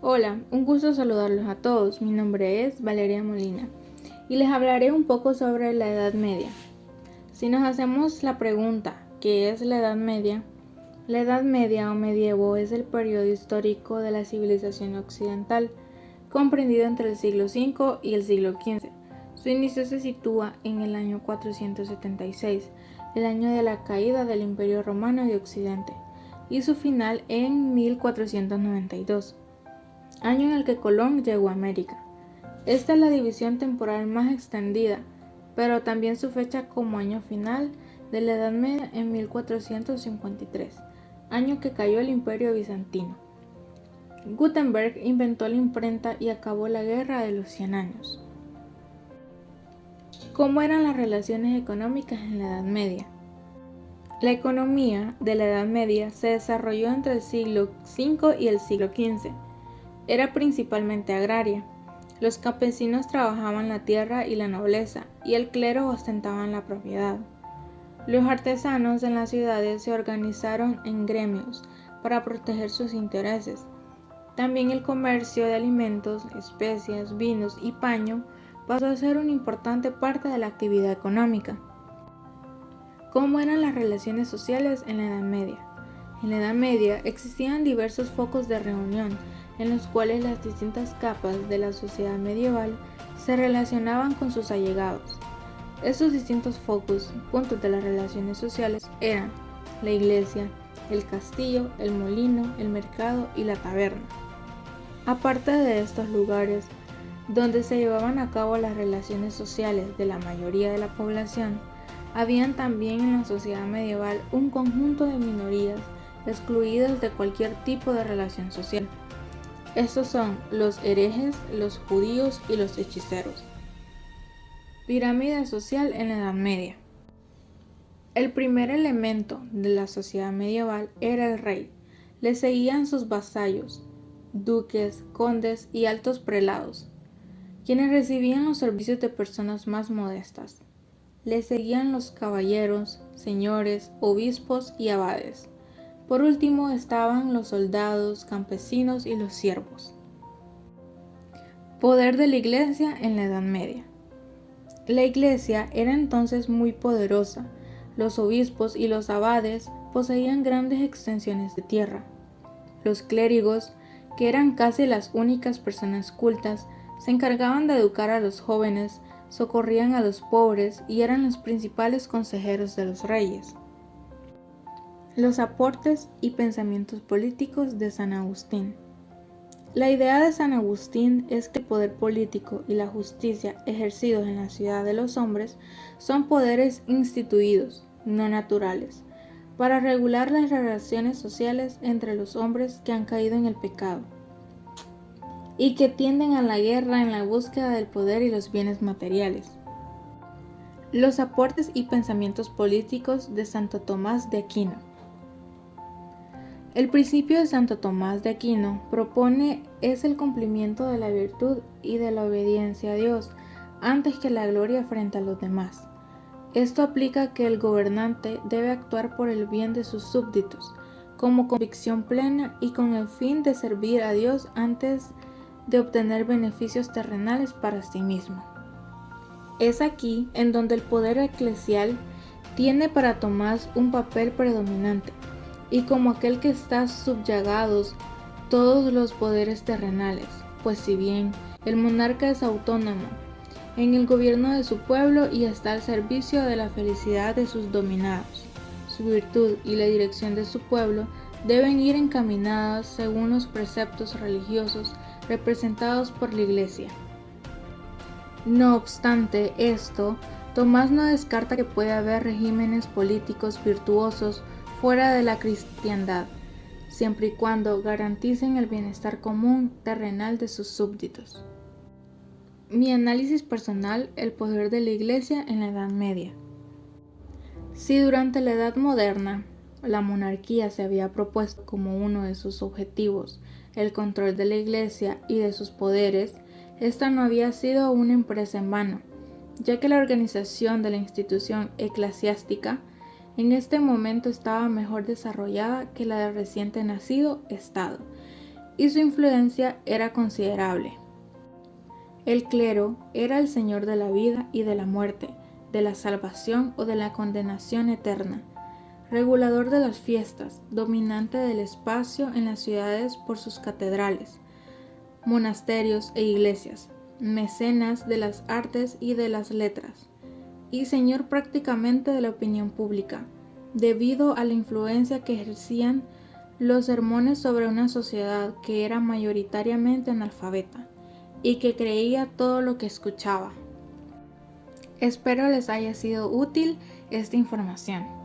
Hola, un gusto saludarlos a todos. Mi nombre es Valeria Molina y les hablaré un poco sobre la Edad Media. Si nos hacemos la pregunta, ¿qué es la Edad Media? La Edad Media o medievo es el periodo histórico de la civilización occidental, comprendido entre el siglo V y el siglo XV. Su inicio se sitúa en el año 476, el año de la caída del Imperio Romano de Occidente, y su final en 1492. Año en el que Colón llegó a América. Esta es la división temporal más extendida, pero también su fecha como año final de la Edad Media en 1453, año que cayó el Imperio Bizantino. Gutenberg inventó la imprenta y acabó la Guerra de los 100 años. ¿Cómo eran las relaciones económicas en la Edad Media? La economía de la Edad Media se desarrolló entre el siglo V y el siglo XV. Era principalmente agraria. Los campesinos trabajaban la tierra y la nobleza, y el clero ostentaban la propiedad. Los artesanos en las ciudades se organizaron en gremios para proteger sus intereses. También el comercio de alimentos, especias, vinos y paño pasó a ser una importante parte de la actividad económica. ¿Cómo eran las relaciones sociales en la Edad Media? En la Edad Media existían diversos focos de reunión en los cuales las distintas capas de la sociedad medieval se relacionaban con sus allegados. Estos distintos focos, puntos de las relaciones sociales, eran la iglesia, el castillo, el molino, el mercado y la taberna. Aparte de estos lugares, donde se llevaban a cabo las relaciones sociales de la mayoría de la población, habían también en la sociedad medieval un conjunto de minorías excluidas de cualquier tipo de relación social. Estos son los herejes, los judíos y los hechiceros. Pirámide social en la Edad Media. El primer elemento de la sociedad medieval era el rey. Le seguían sus vasallos, duques, condes y altos prelados, quienes recibían los servicios de personas más modestas. Le seguían los caballeros, señores, obispos y abades. Por último estaban los soldados, campesinos y los siervos. Poder de la Iglesia en la Edad Media. La Iglesia era entonces muy poderosa. Los obispos y los abades poseían grandes extensiones de tierra. Los clérigos, que eran casi las únicas personas cultas, se encargaban de educar a los jóvenes, socorrían a los pobres y eran los principales consejeros de los reyes. Los aportes y pensamientos políticos de San Agustín. La idea de San Agustín es que el poder político y la justicia ejercidos en la ciudad de los hombres son poderes instituidos, no naturales, para regular las relaciones sociales entre los hombres que han caído en el pecado y que tienden a la guerra en la búsqueda del poder y los bienes materiales. Los aportes y pensamientos políticos de Santo Tomás de Aquino. El principio de Santo Tomás de Aquino propone es el cumplimiento de la virtud y de la obediencia a Dios antes que la gloria frente a los demás. Esto aplica que el gobernante debe actuar por el bien de sus súbditos, como convicción plena y con el fin de servir a Dios antes de obtener beneficios terrenales para sí mismo. Es aquí en donde el poder eclesial tiene para Tomás un papel predominante, y como aquel que está subyugados todos los poderes terrenales, pues si bien el monarca es autónomo en el gobierno de su pueblo y está al servicio de la felicidad de sus dominados, su virtud y la dirección de su pueblo deben ir encaminadas según los preceptos religiosos representados por la Iglesia. No obstante esto, Tomás no descarta que pueda haber regímenes políticos virtuosos fuera de la cristiandad, siempre y cuando garanticen el bienestar común terrenal de sus súbditos. Mi análisis personal: el poder de la Iglesia en la Edad Media. Si durante la Edad Moderna la monarquía se había propuesto como uno de sus objetivos el control de la Iglesia y de sus poderes, esta no había sido una empresa en vano, ya que la organización de la institución eclesiástica en este momento estaba mejor desarrollada que la del reciente nacido Estado, y su influencia era considerable. El clero era el señor de la vida y de la muerte, de la salvación o de la condenación eterna, regulador de las fiestas, dominante del espacio en las ciudades por sus catedrales, monasterios e iglesias, mecenas de las artes y de las letras, y señor prácticamente de la opinión pública, debido a la influencia que ejercían los sermones sobre una sociedad que era mayoritariamente analfabeta y que creía todo lo que escuchaba. Espero les haya sido útil esta información.